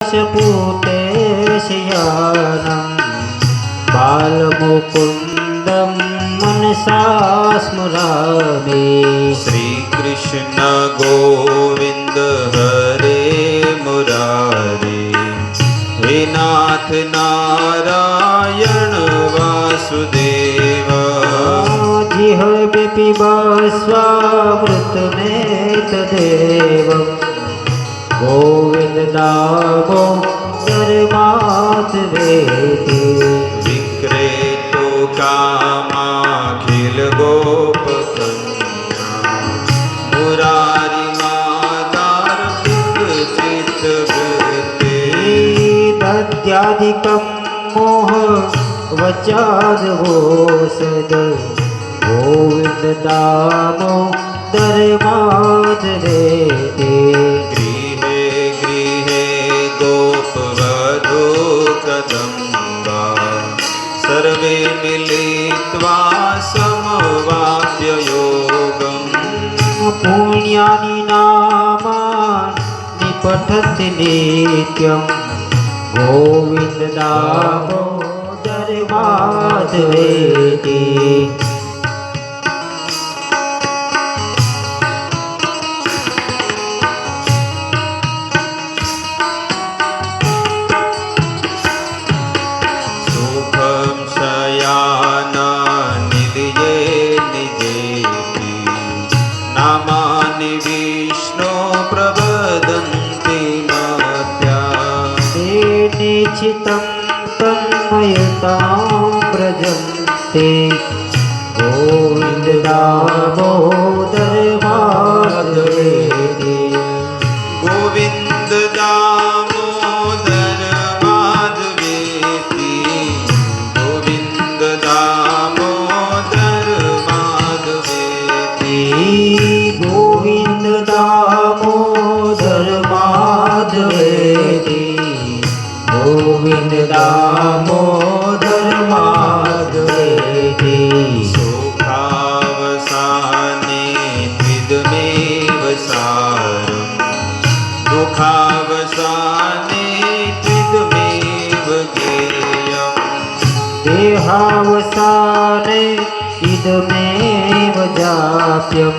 पूतेशयानं बालमुकुन्दं मनसा स्मरामि। श्रीकृष्ण गोविन्द हरे मुरारे, हे नाथ नारायण वासुदेव। जिह्वे पिबस्वामृतमेतदेव गोविन्द दामोदर माधवेति। विक्रेतो कामाखिल गोपकन्या, मुरारी मादार्पित चित्तवृत्ते। दद्याधिकं मोह वचादवोषद गोविन्द दामोदर माधवेति। गृहे गृहे गोपवधू कदम्बा, सर्वे मिलित्वा समवाप्य योगम्। पुण्यानि नामानि पठन्ति नित्यं गोविन्द दामोदर माधवेति। सुखं शयाना निलये निजेति, नामानि विष्णो प्रवदन्ति मत्या। ते निश्चितं तन्मयतां व्रजन्ते गोविन्द दामोदर माधवेति। गोविन्द दामोदर माधवेति, गोविन्द दामोदर माधवेति। गोविन्द दामोदर माधवेति। गोविन्द दामोदर माधवेति। सुखावसाने त्विदमेव सारम्, दुःखावसाने त्विदमेव ज्ञेयम्। देहावसाने इदमेव जाप्यं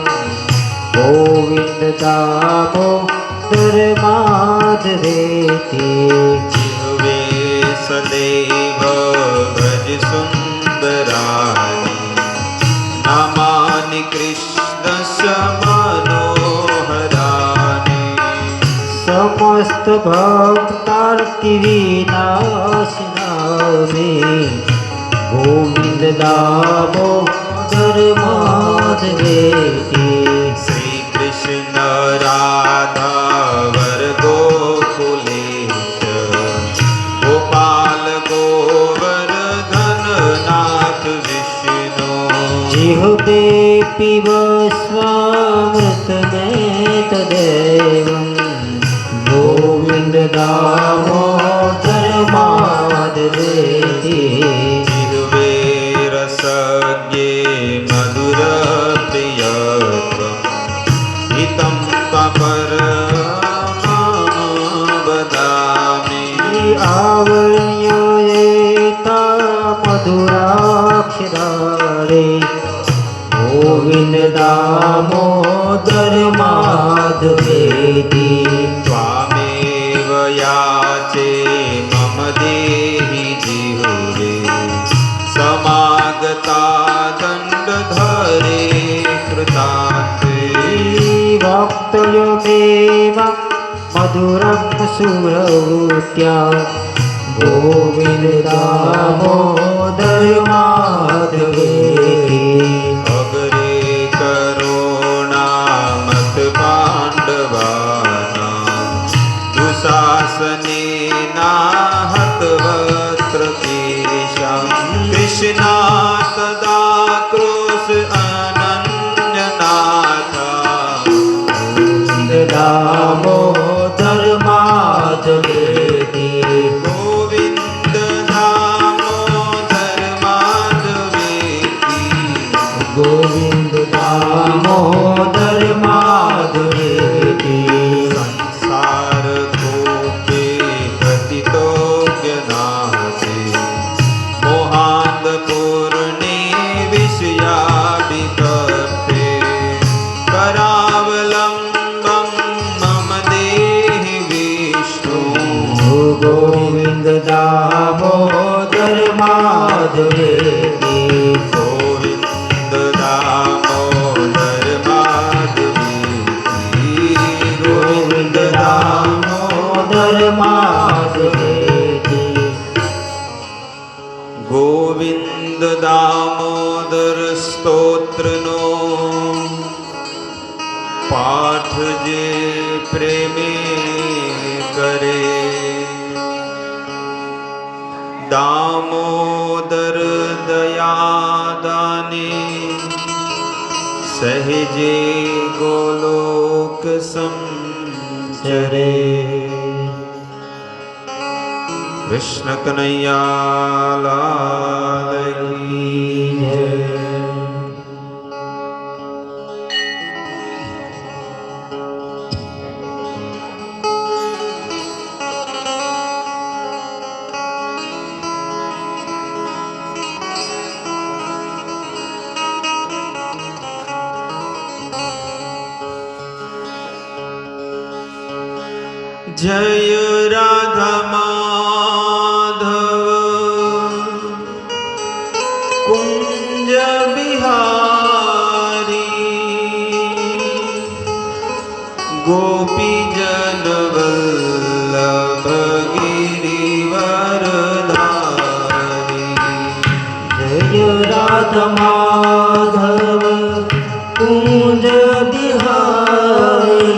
गोविन्द दामोदर माधवेति। जिह्वे सदैव भज सुन्दराणि, नामानि कृष्णस्य मनोहराणि। समस्त भक्तार्तिविनाशिनामि गोविन्द दामोदर माधवेति। श्रीकृष्ण राधा वर गोकुलेश, गोपाल गोवर्धन विष्णु। जिह्वे पिब स्वामृतमेतदेवं गोविन्द दामोदर माधवेति। जिह्वे रसज्ञे मधुर प्रियत्वम्, हितं वदामि। आवण्ययेता मधुराक्षराणि गोविन्द दामोदर माधवेति। त्वामेव याचे मम देहि जिह्वे, समागता दण्डधरे कृतान्ते। भक्तयोगेवं मधुरं सुहृत्या गोविन्द दामोदर माधवेति। अग्रे करुणामथ पाण्डवानां, दुःशासनेनाहतवत्र तेषां। कृष्णा तदा क्रोश अनन्यनाथा, गोविन्द दामोदर माधवेति। गोविन्द दामोदर माधवेति। गोविंद दामोदर माधवेति गोविन्द दामोदर माधवेति गोविंद दामोदर माधवेति गोविन्द दामोदर स्तोत्रनो पाठ जे प्रेमे करे दामोदर दयादाने सहजे गोलोक संचरे कृष्ण कन्हैया लाल की जय। जय राधा माधव कुंज बिहारी गोपी जन वल्लभ गिरिवरधारी। जय राधा माधव कुंज बिहारी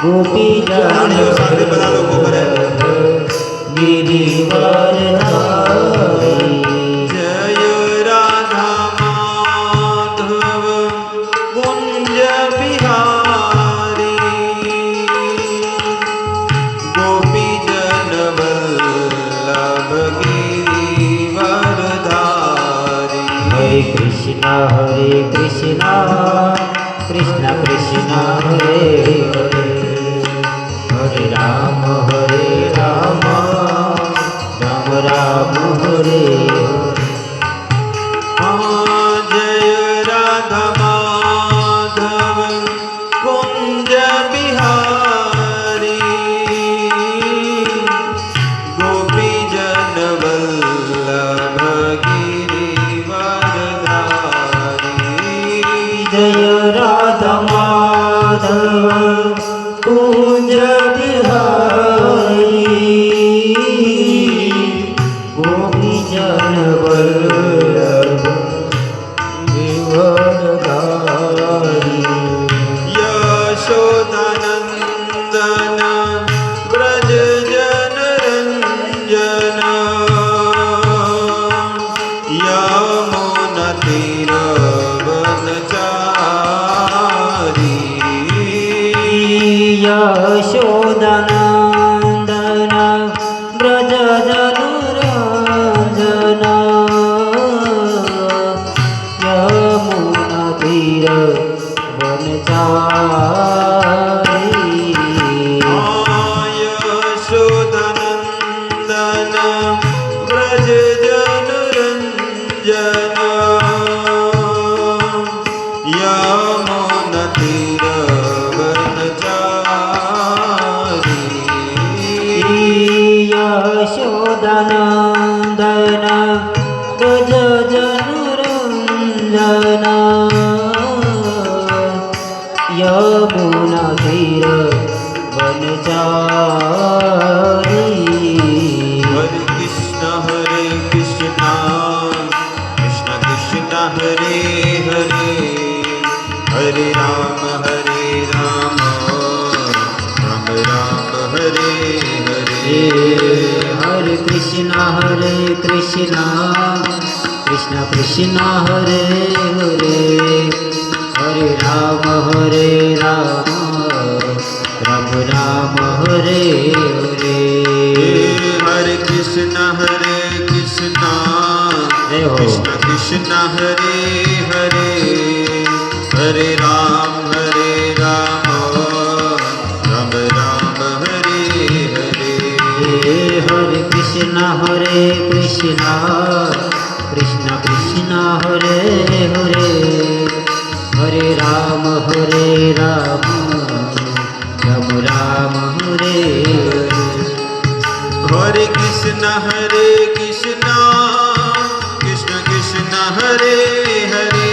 गोपी जन गिरिवरधारी। जय राधा माधव कुंज बिहारी गोपी जन वल्लभ गिरिवरधारी। हरे कृष्णा कृष्ण कृष्ण हरे हरे हरे राम राम राम हरे जय राधा माधव कुंज बिहारी गोपी जन वल्लभ गिरिवरधारी। जय राधा माधव कुंज बिहारी गोपी जन वल्लभ गिरिवरधारी। यशोदानंदन व्रज जन रंजन यमुना तीर वनचारी। यशोदानंदन व्रज जन रंजन यमुना तीर वनचारी। यशोदानंदन व्रज जन रंजन यमुना तीर वनचारी। यशोदानंदन व्रज जन रंजन यमुना तीर वनचारी। हरे कृष्ण कृष्ण कृष्ण हरे हरे हरे राम राम राम हरे हरे। हरे कृष्ण कृष्ण कृष्ण हरे हरे हरे राम राम राम हरे हरे। हरे कृष्ण कृष्ण कृष्ण हरे हरे हरे राम राम राम हरे हरे। हरे कृष्ण कृष्ण कृष्ण हरे हरे हरे राम राम राम राम हरे हरे कृष्ण कृष्ण कृष्ण हरे हरे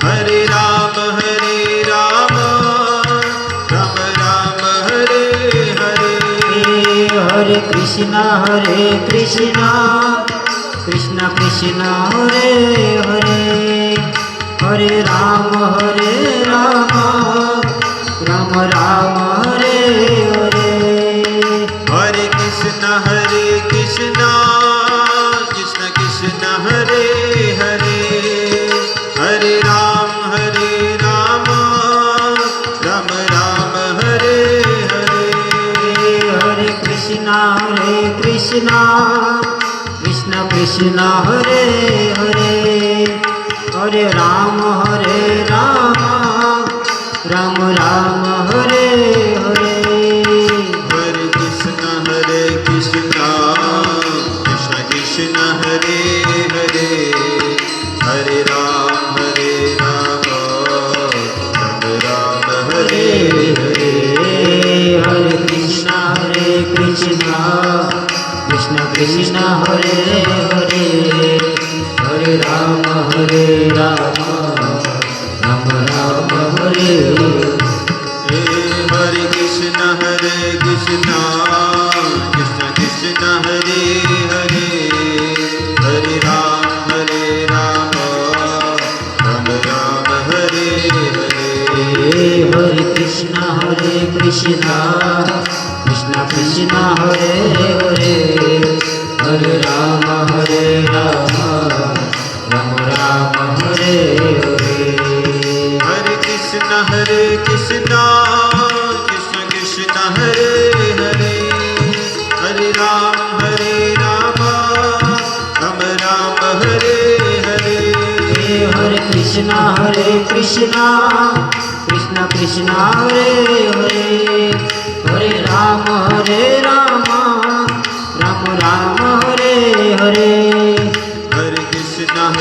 हरे राम राम राम हरे हरे हरे कृष्ण कृष्ण कृष्ण हरे हरे हरे राम राम राम हरे हरे हरे कृष्ण कृष्ण कृष्ण हरे हरे हरे राम राम राम हरे हरे हरे कृष्ण कृष्ण कृष्ण हरे हरे हरे राम राम हरे हरे हरे कृष्ण कृष्ण कृष्ण हरे हरे हरे राम राम हरे हरे हरे कृष्ण कृष्ण हरे हरे हरे राम राम हरे हरे कृष्ण कृष्ण कृष्ण हरे हरे हरे राम राम हरे हरे हरे कृष्ण कृष्ण हरे हरे हरे राम राम हरे हरे हरे कृष्ण कृष्ण कृष्ण हरे हरे हरे राम राम हरे हरे हरे कृष्ण कृष्ण हरे हरे हरे राम राम हरे हरे हरे कृष्ण कृष्ण कृष्ण हरे हरे हरे राम राम हरे हरे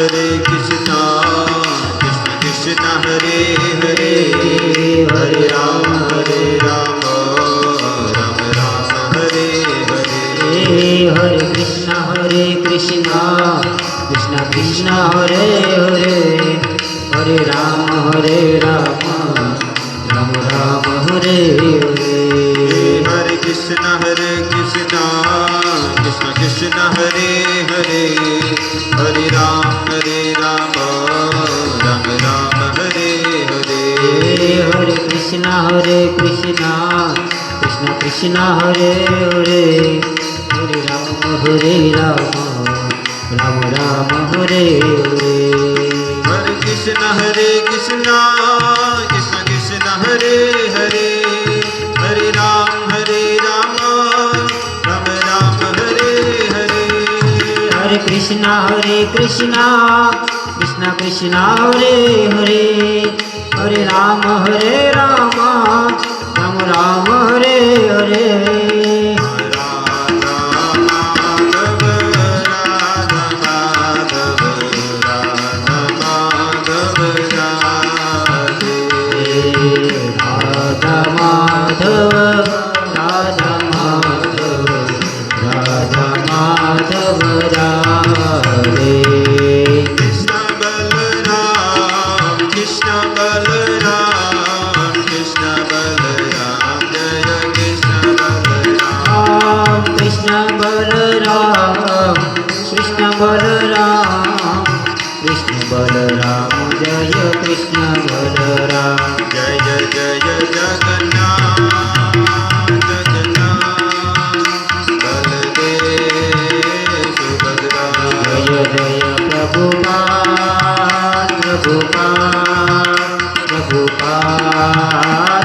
हरे कृष्ण कृष्ण हरे हरे हरे राम राम हरे हरे हरे कृष्ण कृष्ण कृष्ण हरे हरे हरे राम राम हरे हरे हरे कृष्ण कृष्ण हरे हरे हरे राम राम हरे हरे हरे कृष्ण कृष्ण कृष्ण हरे हरे हरे राम राम हरे हरे हरे कृष्ण कृष्ण हरे हरे हरे राम राम हरे हरे राधा माधव राधा माधव राधा माधव राधे राधा माधव राधे कृष्ण बलराम कृष्ण बलराम जय कृष्ण बलराम कृष्ण बलराम जय कृष्ण बलराम जय जय जय जगन्नाथ बलदेव सुभद्रा जय जय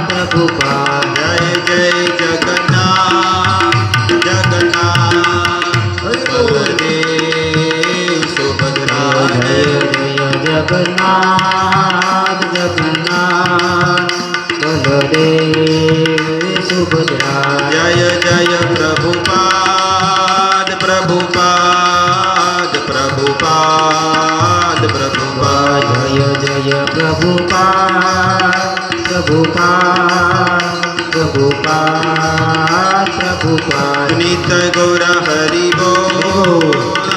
प्रभुपाद जय जय जगन्नाथ बलदेव सुभद्रा जय जय जगन्नाथ बलदेव सुभद्रा जय जय प्रभुपाद जय जय प्रभुपाद પ્રભુપાદ પ્રભુપાદ નિત્ય ગૌર હરિ બોલ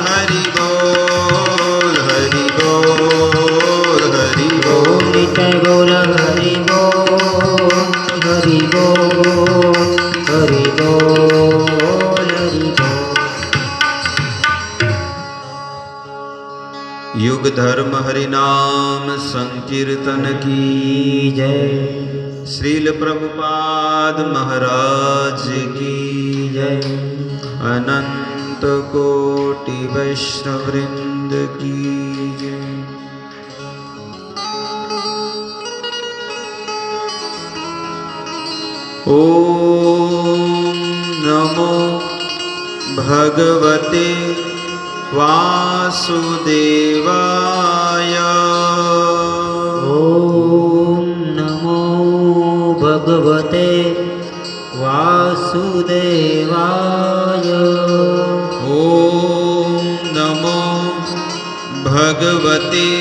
હરિ બોલ હરિ બોલ હરિ બોલ નિત્ય ગૌર હરિ બોલ હરિ બોલ હરિ બોલ હરિ બોલ युग धर्म हरि नाम संकीर्तन की જય श्रील प्रभुपाद महाराज की જય अनंत कोटि वैष्णव वृंद की जय। ओम नमो भगवते वासुदेवाय। ઓમ નમો ભગવતે વાસુદેવાય. ओम नमो भगवते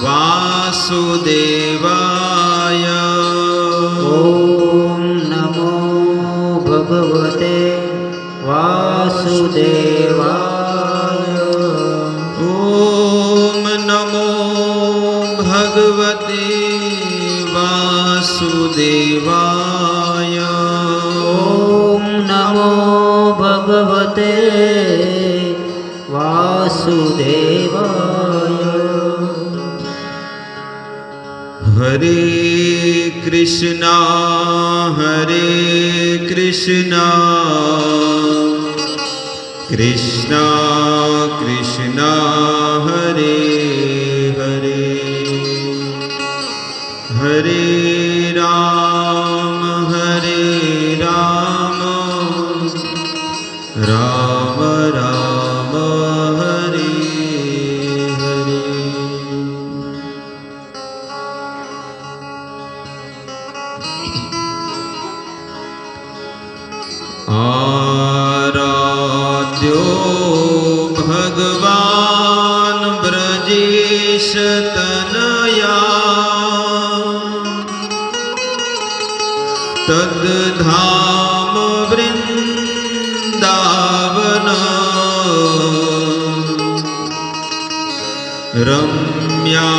वासुदेवाय। ઓમ નમો ભગવતે વાસુદેવાય. ओम नमो भगवते वासुदेवाय। ઓમ નમો ભગવતે વાસુદેવાય. हरे कृष्णा कृष्णा कृष्णा हरे हरे हरे राम राम राम हरे हरे। आराध्यो भगवान ब्रजेश तनया तद्धाम वृंदावन रम्या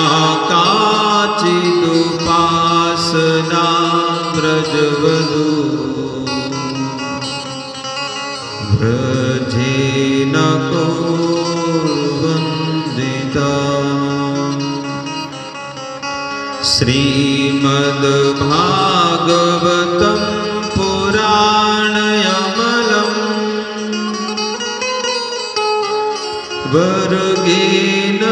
काचिदुपासना व्रजवधू व्रजेन वन्दिता। श्रीमद्भागवतं पुराणयमलं वर्गेण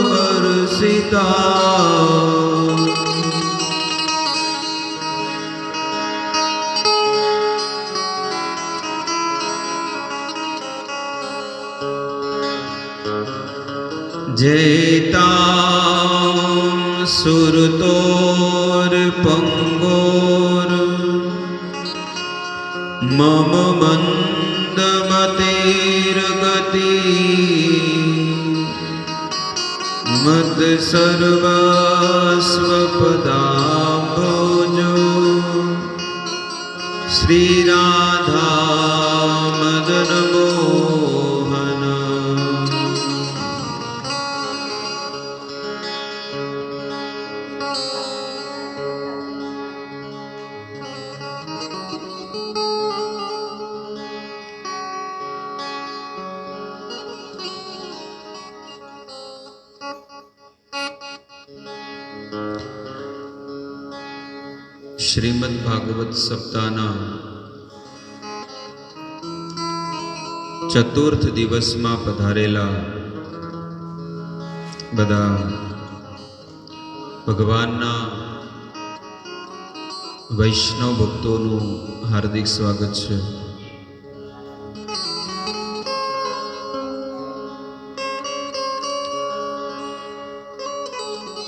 वर्षिता। जयतां सुरतोर्पङ्गोर् मम मन्दमतेर्गति मत्सर्वस्वपदाम्भोजो श्रीराधा मदन मोहन। શ્રીમદ ભાગવત સપ્તાહના ચતુર્થ દિવસમાં પધારેલા બધા ભગવાનના વૈષ્ણવ ભક્તોનું હાર્દિક સ્વાગત છે।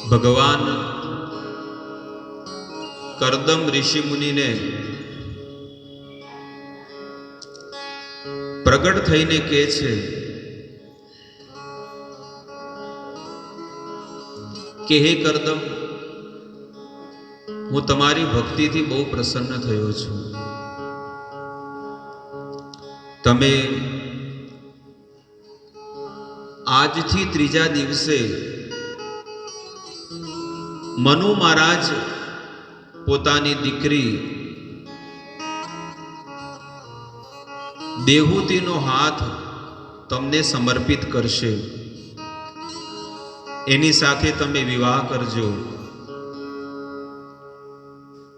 ભગવાન કરદમ ઋષિ મુનિને પ્રગટ થઈને કહે છે કે હે કરદમ, હું તમારી ભક્તિથી બહુ પ્રસન્ન થયો છું. તમે આજથી ત્રીજા દિવસે મનુ મહારાજ પોતાની દીકરી દેહૂતીનો હાથ તમને સમર્પિત કરશે. એની સાથે તમે વિવાહ કરજો,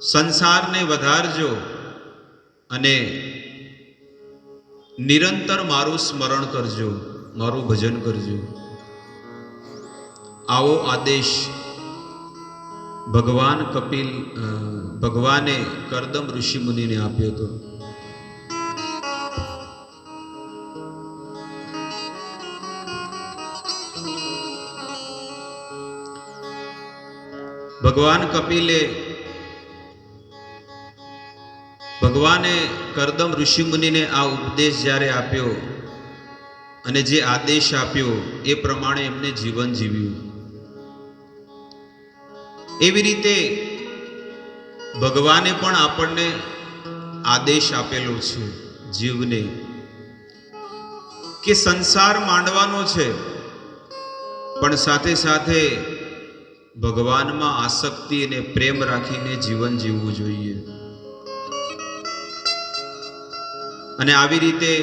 સંસારને વધારજો અને નિરંતર મારું સ્મરણ કરજો, મારું ભજન કરજો. આવો આદેશ ભગવાને કરદમ ઋષિ મુનિને આપ્યો હતો. ભગવાને કરદમ ઋષિ મુનિને આ ઉપદેશ જ્યારે આપ્યો અને જે આદેશ આપ્યો એ પ્રમાણે એમને જીવન જીવ્યું. એવી રીતે ભગવાને પણ આપણને આદેશ આપેલો છે જીવને, કે સંસાર માંડવાનો છે, પણ સાથે સાથે ભગવાનમાં આસક્તિ અને પ્રેમ રાખીને જીવન જીવવું જોઈએ. અને આવી રીતે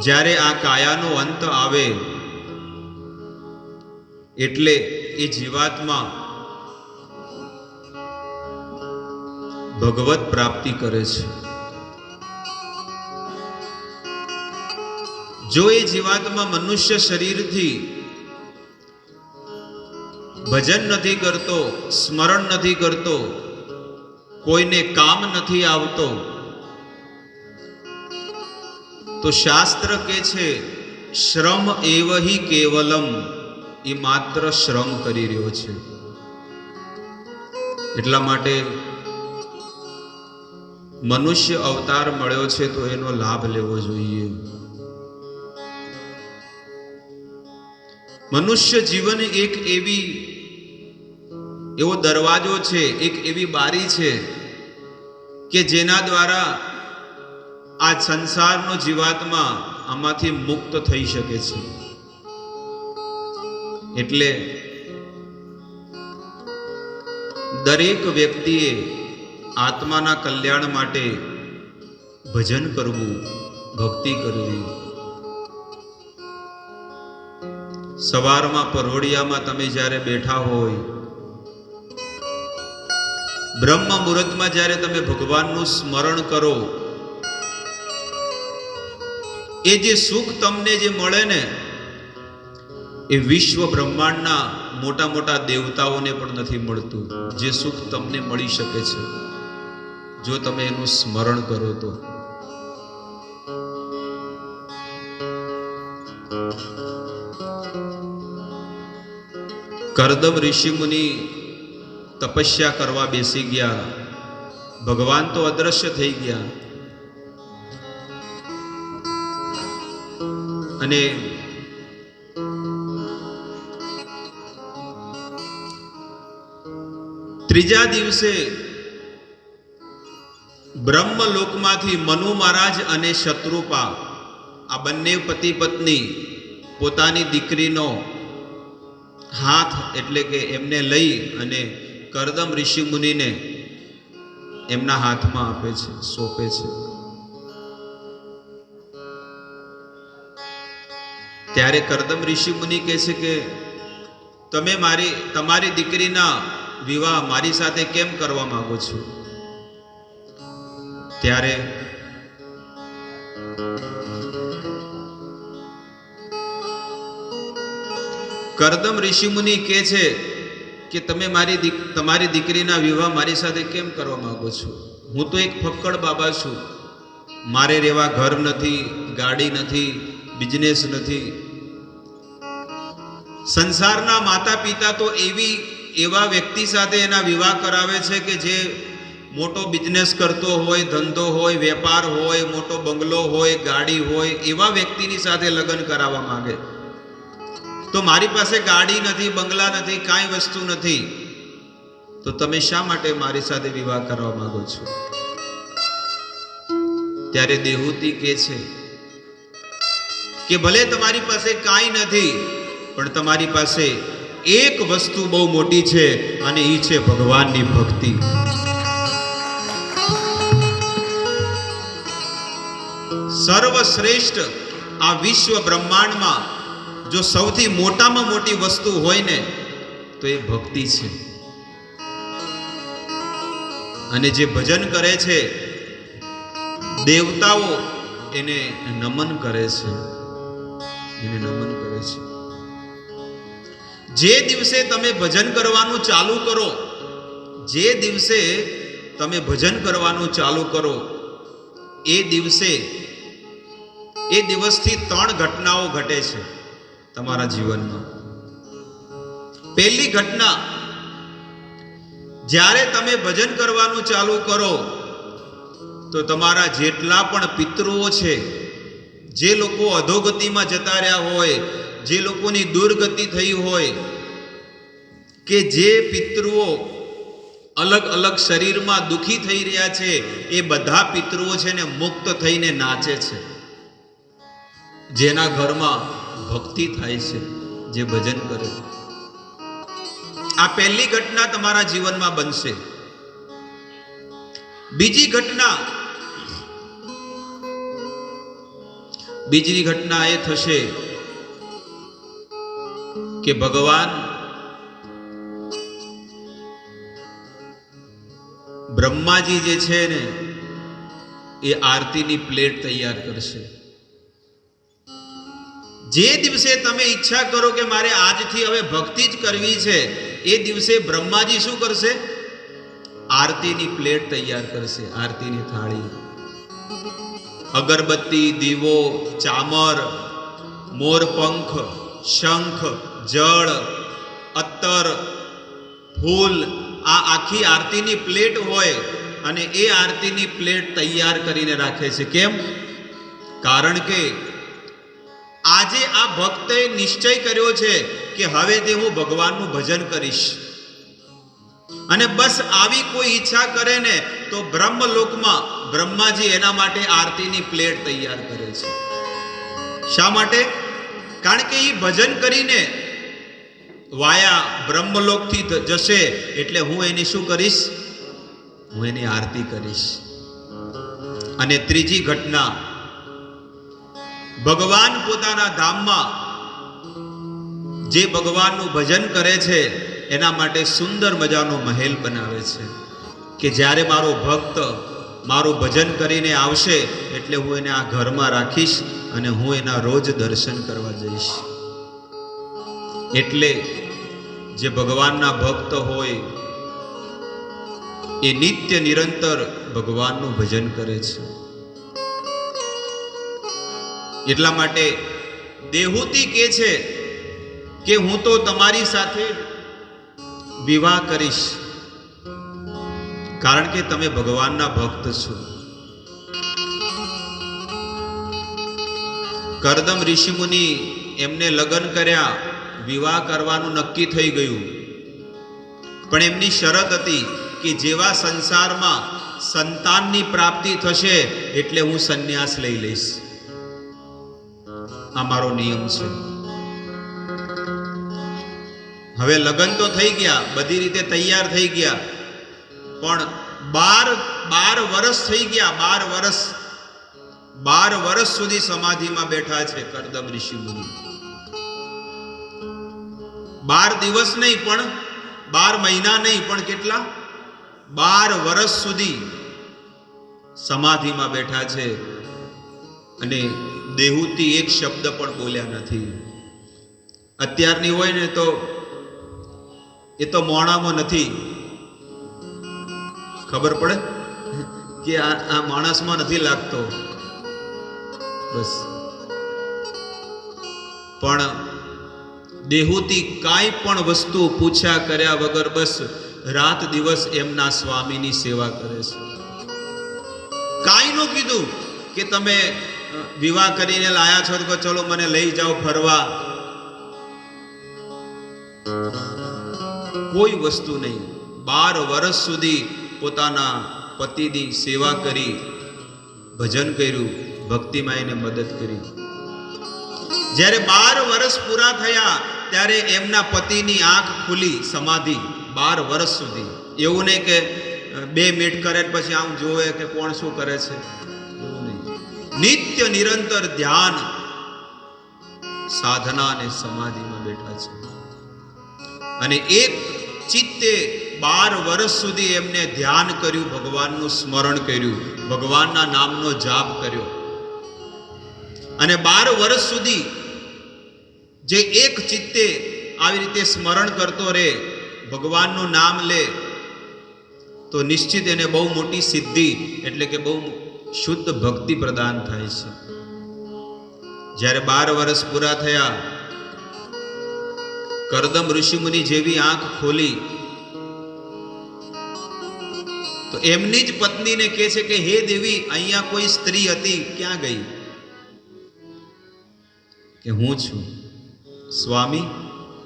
જ્યારે આ કાયાનો અંત આવે એટલે એ જીવાત્મા ભગવત પ્રાપ્તિ કરે છે. જો એ જીવાત્મા મનુષ્ય શરીરથી ભજન નથી કરતો, સ્મરણ નથી કરતો, કોઈને કામ નથી આવતો, તો શાસ્ત્ર કે છે શ્રમ એવહી કેવલમ, એ માત્ર શ્રમ કરી રહ્યો છે. એટલા માટે મનુષ્ય અવતાર મળ્યો છે તો એનો લાભ લેવો જોઈએ. મનુષ્ય જીવન એક એવો દરવાજો છે, એક એવી બારી છે કે જેના દ્વારા આ સંસારનો જીવાત્મા આમાંથી મુક્ત થઈ શકે છે. એટલે દરેક વ્યક્તિએ આત્માના કલ્યાણ માટે ભજન કરવું, ભક્તિ કરવી. સવારમાં પરોઢિયામાં તમે જ્યારે બેઠા હોય, બ્રહ્મ મુહૂર્તમાં જ્યારે તમે ભગવાનનું સ્મરણ કરો, એ જે સુખ તમને જે મળે ને, એ વિશ્વ બ્રહ્માંડના મોટા મોટા દેવતાઓને પણ નથી મળતું. જે સુખ તમને મળી શકે છે જો તમે એનું સ્મરણ કરો તો. કરદમ ઋષિ મુનિ તપસ્યા કરવા બેસી ગયા. ભગવાન તો અદ્રશ્ય થઈ ગયા અને ત્રીજા દિવસે બ્રહ્મલોકમાંથી મનુ મહારાજ અને શત્રુપા, આ બંને પતિ પત્ની પોતાની દીકરીનો હાથ એટલે કે એમને લઈ અને કરદમ ઋષિ મુનિને એમના હાથમાં આપે છે, સોંપે છે. ત્યારે કરદમ ઋષિ મુનિ કહે છે કે તમે તમારી દીકરીના વિવાહ મારી સાથે કેમ કરવા માંગો છો? ત્યારે કરદમ ઋષિ મુનિ કહે છે કે તમે તમારી દીકરીના વિવાહ મારી સાથે કેમ કરવા માંગો છો? હું તો એક ફક્કડ બાબા છું. મારે રહેવા ઘર નથી, ગાડી નથી, બિઝનેસ નથી. સંસારના માતા પિતા તો એવા વ્યક્તિ સાથે એના વિવાહ કરાવે છે કે જે મોટો બિઝનેસ કરતો હોય, ધંધો હોય, વેપાર હોય, મોટો બંગલો હોય, ગાડી હોય, એવા વ્યક્તિની સાથે લગ્ન કરાવવા માંગે. તો મારી પાસે ગાડી નથી, બંગલા નથી, કાંઈ વસ્તુ નથી, તો તમે શા માટે મારી સાથે વિવાહ કરવા માંગો છો? ત્યારે દેહૂતી કહે છે કે ભલે તમારી પાસે કાંઈ નથી, પણ તમારી પાસે એક વસ્તુ બહુ મોટી છે, અને એ છે ભગવાનની ભક્તિ. સર્વશ્રેષ્ઠ આ વિશ્વ બ્રહ્માંડમાં જો સૌથી મોટામાં મોટી વસ્તુ હોય ને તો એ ભક્તિ છે. અને જે ભજન કરે છે દેવતાઓ એને નમન કરે છે, એને નમન કરે છે. જે દિવસે તમે ભજન કરવાનું ચાલુ કરો, જે દિવસે તમે ભજન કરવાનું ચાલુ કરો, એ દિવસથી 3 ઘટનાઓ ઘટે છે તમારા જીવનમાં. પહેલી ઘટના, જ્યારે તમે ભજન કરવાનું ચાલુ કરો તો તમારા જેટલા પણ પિતૃઓ છે, જે લોકો અધોગતિમાં જતા રહ્યા હોય, જે લોકોની દુર્ગતિ થઈ હોય, કે જે પિતૃઓ અલગ અલગ શરીરમાં દુખી થઈ રહ્યા છે, એ બધા પિતૃઓ છે ને મુક્ત થઈને નાચે છે. જેના ઘરમાં ભક્તિ થાય છે, જે ભજન કરે. આ પહેલી ઘટના તમારા જીવનમાં બનશે. બીજી ઘટના એ થશે કે ભગવાન બ્રહ્માજી જે છે ને એ આરતીની પ્લેટ તૈયાર કરશે. જે દિવસે તમે ઈચ્છા કરો કે મારે આજથી હવે ભક્તિ જ કરવી છે, એ દિવસે બ્રહ્માજી શું કરશે? આરતીની પ્લેટ તૈયાર કરશે, આરતીની થાળી. અગરબત્તી, દીવો, ચામર, મોરપંખ, શંખ, જળ, અત્તર, ફૂલ, આ આખી આરતીની પ્લેટ હોય, અને એ આરતીની પ્લેટ તૈયાર કરીને રાખે છે. કેમ? કારણ કે આજે આ ભક્તે નિશ્ચય કર્યો છે કે હવેથી હું ભગવાનનું ભજન કરીશ. અને બસ આવી કોઈ ઈચ્છા કરે ને તો બ્રહ્મલોકમાં બ્રહ્માજી એના માટે આરતીની પ્લેટ તૈયાર કરે છે. શા માટે? કારણ કે એ ભજન કરીને વાયા બ્રહ્મલોકથી જશે, એટલે હું એની શું કરીશ? હું એની આરતી કરીશ. અને ત્રીજી ઘટના, ભગવાન પોતાના ધામમાં જે ભગવાનનું ભજન કરે છે એના માટે સુંદર મજાનો મહેલ બનાવે છે, કે જ્યારે મારો ભક્ત મારું ભજન કરીને આવશે એટલે હું એને આ ઘરમાં રાખીશ અને હું એના રોજ દર્શન કરવા જઈશ. એટલે જે ભગવાનના ભક્ત હોય એ નિત્ય નિરંતર ભગવાનનું ભજન કરે છે. એટલા માટે દેહૂતી કહે છે કે હું તો તમારી સાથે વિવાહ કરીશ, કારણ કે તમે ભગવાનના ભક્ત છો. કરદમ ઋષિમુનિ એમને લગ્ન કર્યા, વિવાહ કરવાનું નક્કી થઈ ગયું, પણ એમની શરત હતી કે જેવા સંસારમાં સંતાનની પ્રાપ્તિ થશે એટલે હું સંન્યાસ લઈ લઈશ. આ મારો નિયમ છે. હવે લગ્ન તો થઈ ગયા, બધી રીતે તૈયાર થઈ ગયા, પણ 12 વર્ષ થઈ ગયા. 12 વર્ષ સુધી સમાધિમાં બેઠા છે કરદમ ઋષિમુનિ. 12 દિવસ નહીં, પણ 12 મહિના નહીં, પણ કેટલા? 12 વર્ષ સુધી સમાધિમાં બેઠા છે. અને દેહૂતી એક શબ્દ પણ બોલ્યા નથી. અત્યારની હોય ને તો એ તો મોણામાં નથી, ખબર પડે કે આ માણસમાં નથી લાગતો, બસ. પણ દેહૂતી કાંઈ પણ વસ્તુ પૂછ્યા કર્યા વગર બસ રાત દિવસ એમના સ્વામીની સેવા કરે છે. કાંઈ નો કીધું કે તમે વિવાહ કરીને લાયા છો તો ચલો મને લઈ જાઓ ફરવા, કોઈ વસ્તુ નહીં. 12 વર્ષ સુધી પોતાના પતિની સેવા કરી, ભજન કર્યું, ભક્તિમાં એને મદદ કરી. જ્યારે 12 વર્ષ પૂરા થયા ત્યારે એમના પતિની આંખ ખુલી, સમાધિ. 12 વર્ષ સુધી. એવું નહીં કે 2 મિનિટ કરે પછી આમ જોવે કે કોણ શું કરે છે, એવું નહીં. નિત્ય નિરંતર ધ્યાન, સાધના અને સમાધિમાં બેઠા છે. અને એક ચિત્તે 12 વર્ષ સુધી એમને ધ્યાન કર્યું, ભગવાનનું સ્મરણ કર્યું, ભગવાનના નામનો જાપ કર્યો. અને 12 વર્ષ સુધી જે એક ચિત્તે આવી રીતે સ્મરણ કરતો રહે, ભગવાનનું નામ લે, તો નિશ્ચિત એને બહુ મોટી સિદ્ધિ એટલે કે બહુ શુદ્ધ ભક્તિ પ્રદાન થાય છે. જ્યારે 12 વર્ષ પૂરા થયા, કરદમ ઋષિમુનિ જેવી આંખ ખોલી તો એમની જ પત્નીને કહે છે કે હે દેવી, અહીંયા કોઈ સ્ત્રી હતી, ક્યાં ગઈ? કે હું છું સ્વામી,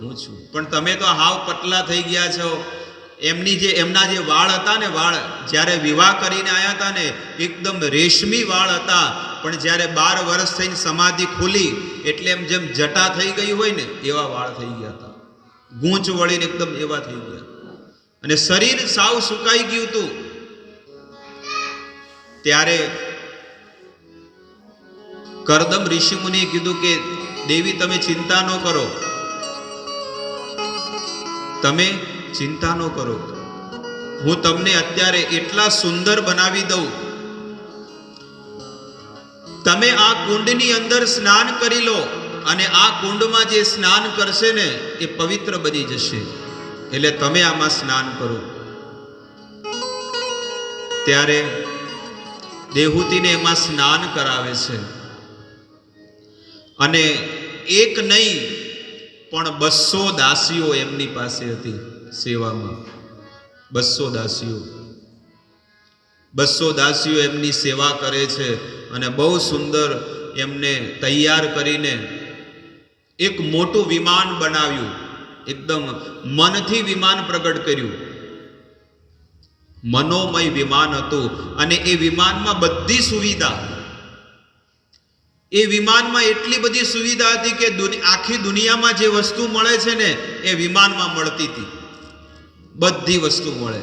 હું છું. પણ તમે તો હાવ પતલા થઈ ગયા છો. એમના જે વાળ હતા ને, વાળ જ્યારે વિવાહ કરીને આવ્યા હતા ને, એકદમ રેશમી વાળ હતા. પણ જ્યારે 12 વર્ષ થઈને સમાધિ ખોલી એટલે એમ જેમ જટા થઈ ગઈ હોય ને એવા વાળ થઈ ગયા હતા, ગૂંચ વળીને એકદમ એવા થઈ ગયા. અને શરીર સાવ સુકાઈ ગયું હતું. ત્યારે કરદમ ઋષિમુનિએ કીધું કે દેવી, તમે ચિંતા ન કરો, તમે ચિંતા ન કરો, હું તમને અત્યારે એટલા સુંદર બનાવી દઉં, તમે આ કુંડની અંદર સ્નાન કરી લો, અને આ કુંડમાં જે સ્નાન કરશે ને એ પવિત્ર બની જશે, એટલે તમે આમાં સ્નાન કરો. ત્યારે દેહૂતીને એમાં સ્નાન કરાવે છે. અને એક નહીં પણ 200 દાસીઓ એમની પાસે હતી સેવામાં. 200 દાસીઓ એમની સેવા કરે છે. અને બહુ સુંદર એમને તૈયાર કરીને એક મોટું વિમાન બનાવ્યું, એકદમ મનથી વિમાન પ્રગટ કર્યું, મનોમય વિમાન હતું. અને એ વિમાનમાં બધી સુવિધા, એ વિમાનમાં એટલી બધી સુવિધા હતી કે આખી દુનિયામાં જે વસ્તુ મળે છે ને એ વિમાનમાં મળતી હતી, બધી વસ્તુ મળે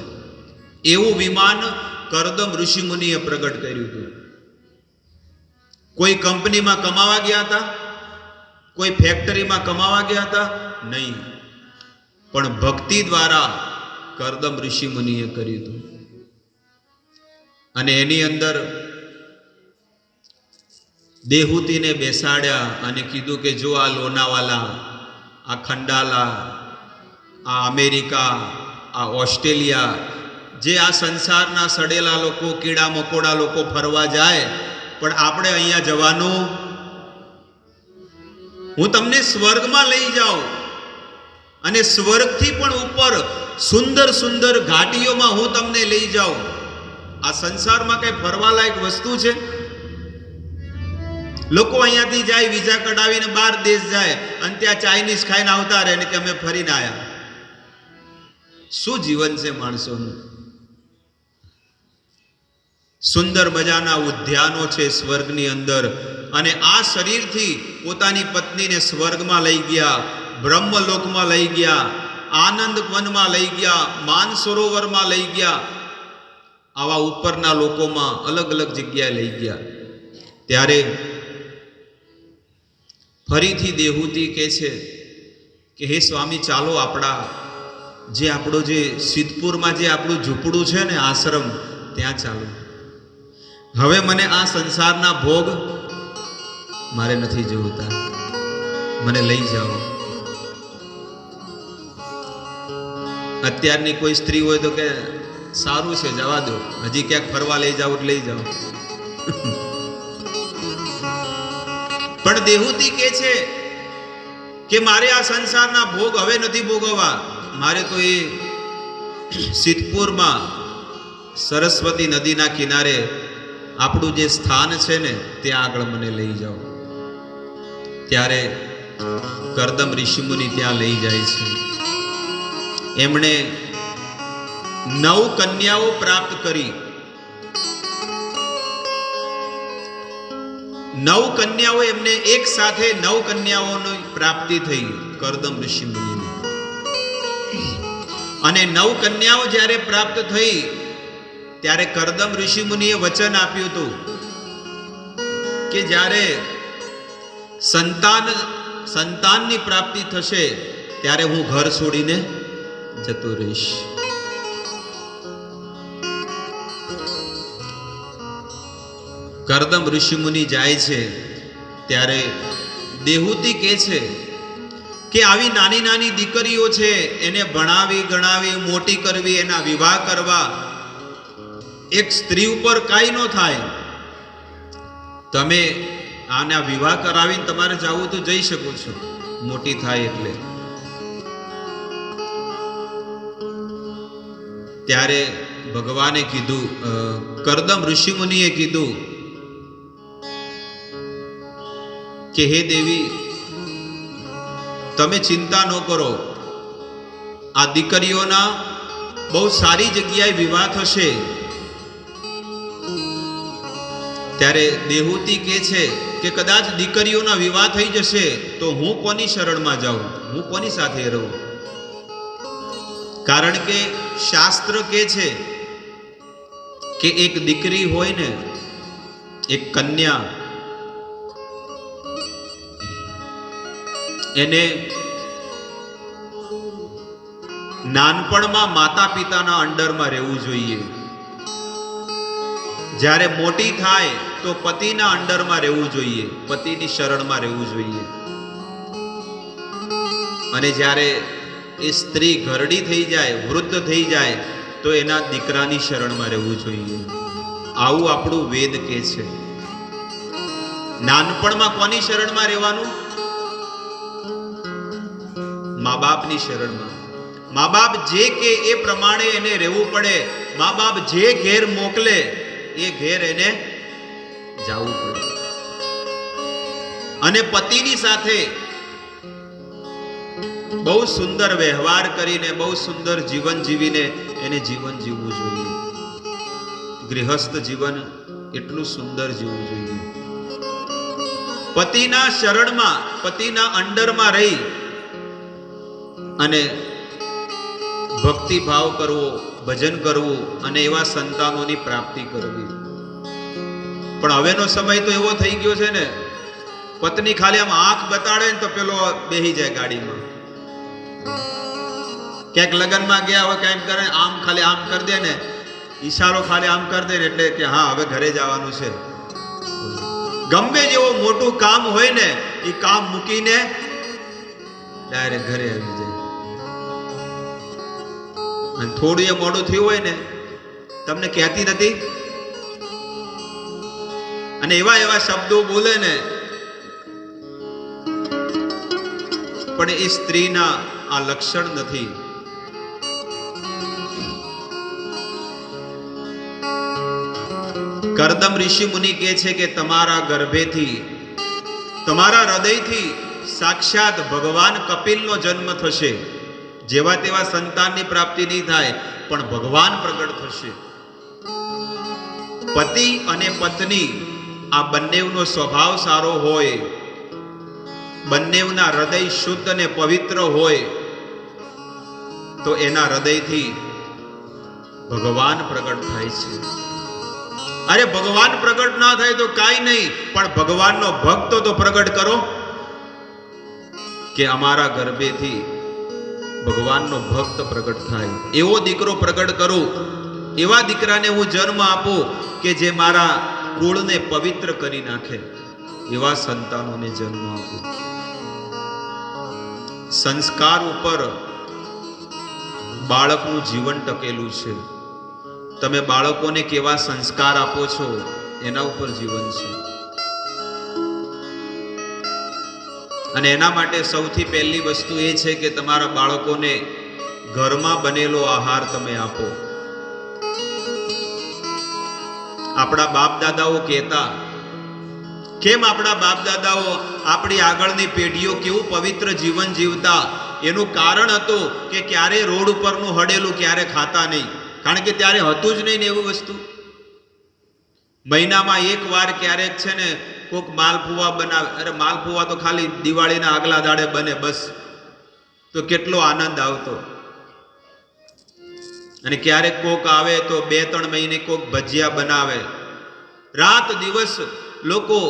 એવું વિમાન કરદમ ઋષિમુનિએ પ્રગટ કર્યું હતું. કોઈ કંપનીમાં કમાવા ગયા હતા, કોઈ ફેક્ટરીમાં કમાવા ગયા હતા નહીં, પણ ભક્તિ દ્વારા કરદમ ઋષિમુનિએ કર્યું હતું. અને એની અંદર દેહૂતીને બેસાડ્યા અને કીધું કે જો આ લોનાવાલા, આ ખંડાલા, આ અમેરિકા, આ ઓસ્ટ્રેલિયા, જે આ સંસારના સડેલા લોકો, કીડા મકોડા લોકો ફરવા જાય, પણ આપણે અહીંયા જવાનું, હું તમને સ્વર્ગમાં લઈ જાઉં, અને સ્વર્ગથી પણ ઉપર સુંદર સુંદર ઘાટીઓમાં હું તમને લઈ જાઉં. આ સંસારમાં કઈ ફરવાલાયક વસ્તુ છે? લોકો અહીંયાથી જાય, વિઝા કઢાવીને બહાર દેશ જાય, અને ત્યાં ચાઇનીઝ ખાઈને આવતા રહે ને કે અમે ફરીને આવ્યા. શું જીવન છે માણસોનું? સુંદર મજાના ઉદ્યાનો છે સ્વર્ગની અંદર, અને આ શરીરથી પોતાની પત્નીને સ્વર્ગમાં લઈ ગયા, બ્રહ્મલોકમાં લઈ ગયા, આનંદ વનમાં લઈ ગયા, માનસરોવરમાં લઈ ગયા, આવા ઉપરના લોકોમાં અલગ અલગ જગ્યાએ લઈ ગયા. ત્યારે ફરીથી દેહૂતી કહે છે કે હે સ્વામી, ચાલો આપણો જે સિદ્ધપુરમાં જે આપણું ઝૂંપડું છે ને, આશ્રમ, ત્યાં ચાલો. હવે મને આ સંસારના ભોગ મારે નથી જોતા, મને લઈ જાઓ. અત્યારની કોઈ સ્ત્રી હોય તો કે સારું છે, જવા દો, હજી ક્યાંક ફરવા લઈ જાઓ લઈ જાઓ. પણ દેહૂતી કહે છે કે મારે આ સંસારના ભોગ હવે નથી ભોગવવા, મારે તો એ સિદ્ધપુરમાં સરસ્વતી નદીના કિનારે આપણું જે સ્થાન છે ને ત્યાં આગળ મને લઈ જાઓ. ત્યારે કરદમ ઋષિમુનિ ત્યાં લઈ જાય છે. એમણે 9 કન્યાઓ પ્રાપ્ત કરી. 9 કન્યાઓ, એમને એક સાથે 9 કન્યાઓની પ્રાપ્તિ થઈ કરદમ ઋષિ મુનિને. અને 9 કન્યાઓ જ્યારે પ્રાપ્ત થઈ ત્યારે કરદમ ઋષિ મુનિએ વચન આપ્યું હતું કે જ્યારે સંતાનની પ્રાપ્તિ થશે ત્યારે હું ઘર છોડીને જતો રહીશ. કરદમ ઋષિ મુનિ જાય છે ત્યારે દેહૂતિ કહે છે કે આવી નાની નાની દીકરીઓ છે, એને ભણાવી ગણાવી મોટી કરવી, એના વિવાહ કરવા એક સ્ત્રી ઉપર કાંઈ ન થાય. તમે આના વિવાહ કરાવીને તમારે જવું તો જઈ શકો છો, મોટી થાય એટલે. ત્યારે ભગવાને કીધું, કરદમ ઋષિ મુનિએ કીધું કે હે દેવી, તમે ચિંતા ન કરો, આ દીકરીઓના બહુ સારી જગ્યાએ વિવાહ થશે. ત્યારે દેહૂતિ કહે છે કે કદાચ દીકરીઓના વિવાહ થઈ જશે તો હું કોની શરણમાં જાઉં, હું કોની સાથે રહું? કારણ કે શાસ્ત્ર કહે છે કે એક દીકરી હોય ને, એક કન્યા, એને નાનપણમાં માતા પિતાના અંડરમાં રહેવું જોઈએ. જ્યારે મોટી થાય તો પતિના અંડરમાં રહેવું જોઈએ, પતિની શરણમાં રહેવું જોઈએ. અને જ્યારે એ સ્ત્રી ઘરડી થઈ જાય, વૃદ્ધ થઈ જાય તો એના દીકરાની શરણમાં રહેવું જોઈએ. આવું આપણું વેદ કહે છે. નાનપણમાં કોની શરણમાં રહેવાનું? મા બાપની શરણમાં. મા બાપ જે કે એ પ્રમાણે એને રહેવું પડે. મા બાપ જે ઘેર મોકલે એ ઘેર એને જવું પડે. અને પતિની સાથે બહુ સુંદર વ્યવહાર કરીને, બહુ સુંદર જીવન જીવીને એને જીવન જીવવું જોઈએ. ગૃહસ્થ જીવન એટલું સુંદર જીવવું જોઈએ. પતિના શરણમાં, પતિના અંડરમાં રહી અને ભક્તિ ભાવ કરવો, ભજન કરવું અને એવા સંતાનોની પ્રાપ્તિ કરવી. પણ હવેનો સમય તો એવો થઈ ગયો છે ને, પત્ની ખાલી આમ આંખ બતાડે ને તો પેલો બેહી જાય ગાડીમાં. ક્યાંક લગ્નમાં ગયા હોય, ક્યાંક કરે, આમ ખાલી આમ કરી દે ને, ઈશારો ખાલી આમ કરી દે ને એટલે કે હા હવે ઘરે જવાનું છે. ગમે જેવો મોટું કામ હોય ને, એ કામ મૂકીને ડાયરેક્ટ ઘરે આવી જાય. અને થોડું એ મોડું થયું હોય ને, તમને કહેતી નથી, અને એવા એવા શબ્દો બોલે ને, પણ એ સ્ત્રીના આ લક્ષણ નથી. કરદમ ઋષિ મુનિ કહે છે કે તમારા ગર્ભેથી, તમારા હૃદયથી સાક્ષાત ભગવાન કપિલનો જન્મ થશે. જેવા તેવા સંતાનની પ્રાપ્તિ નહીં થાય, પણ ભગવાન પ્રગટ થશે. પતિ અને પત્ની આ બંનેવનો સ્વભાવ સારો હોય, બંનેવના હૃદય શુદ્ધ અને પવિત્ર હોય તો એના હૃદયથી ભગવાન પ્રગટ થાય છે. અરે ભગવાન પ્રગટ ના થાય તો કાંઈ નહીં, પણ ભગવાનનો ભક્ત તો પ્રગટ કરો, કે અમારા ગર્ભેથી ભગવાનનો ભક્ત પ્રગટ થાય. એવો દીકરો પ્રગટ કરું, એવા દીકરાને હું જન્મ આપું કે જે મારા કુળને પવિત્ર કરી નાખે. એવા સંતાનોને જન્મ આપું. સંસ્કાર ઉપર બાળકનું જીવન ટકેલું છે. તમે બાળકોને કેવા સંસ્કાર આપો છો એના ઉપર જીવન છે. અને એના માટે સૌથી પહેલી વસ્તુ એ છે કે તમારા બાળકોને ઘરમાં બનેલો આહાર તમે આપો. આપણા બાપ દાદાઓ કહેતા, કેમ આપણા બાપ દાદાઓ, આપણી આગળની પેઢીઓ કેવું પવિત્ર જીવન જીવતા, એનું કારણ હતું કે ક્યારે રોડ ઉપરનું હડેલું ક્યારે ખાતા નહીં. કારણ કે ત્યારે હતું જ નહીં ને એવું વસ્તુ. મહિનામાં એક વાર ક્યારેક છે ને કોક માલપુવા બનાવે. અરે માલપુવા તો ખાલી દિવાળીના આગલા દાડે બને બસ, તો કેટલો આનંદ આવતો. અને ક્યારેક કોક આવે તો 2-3 મહિને કોક ભજીયા બનાવે. રાત દિવસ લોકો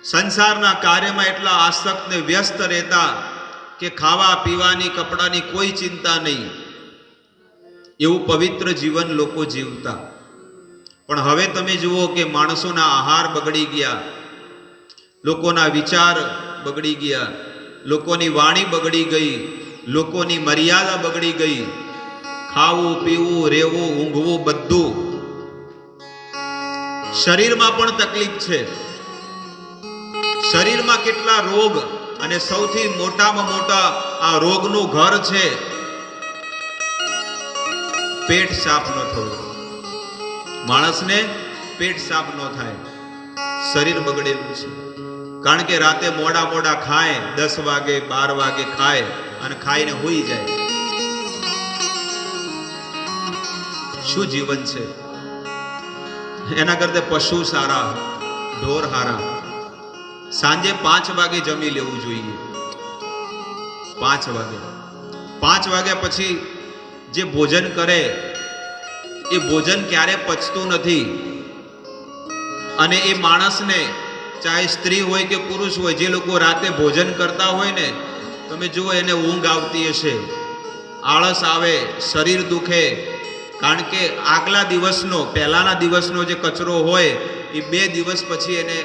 સંસારના કાર્યમાં એટલા આસક્ત ને વ્યસ્ત રહેતા કે ખાવા પીવાની કપડાની કોઈ ચિંતા નહીં. એવું પવિત્ર જીવન લોકો જીવતા. પણ હવે તમે જુઓ કે માણસોના આહાર બગડી ગયા, લોકોના વિચાર બગડી ગયા, લોકોની વાણી બગડી ગઈ, લોકોની મર્યાદા બગડી ગઈ. ખાવું પીવું રહેવું ઊંઘવું બધું. શરીરમાં પણ તકલીફ છે. શરીરમાં કેટલા રોગ, અને સૌથી મોટામાં મોટા આ રોગનું ઘર છે પેટ સાફ ન થવું. માણસને પેટ સાફ ન થાય, શરીર બગડેલું છે. કારણ કે રાતે મોડા ખાય, 10 વાગે 12 વાગે ખાય અને ખાઈને હોઈ જાય. શું જીવન છે? એના કરતા પશુ સારા, ઢોર સારા. સાંજે 5 વાગે જમી લેવું જોઈએ. 5 વાગે. 5 વાગ્યા પછી જે ભોજન કરે એ ભોજન ક્યારે પચતું નથી. અને એ માણસને, ચાહે સ્ત્રી હોય કે પુરુષ હોય, જે લોકો રાતે ભોજન કરતા હોય ને, તમે જુઓ એને ઊંઘ આવતી હશે, આળસ આવે, શરીર દુખે. કારણ કે આગલા દિવસનો, પહેલાના દિવસનો જે કચરો હોય એ 2 દિવસ પછી એને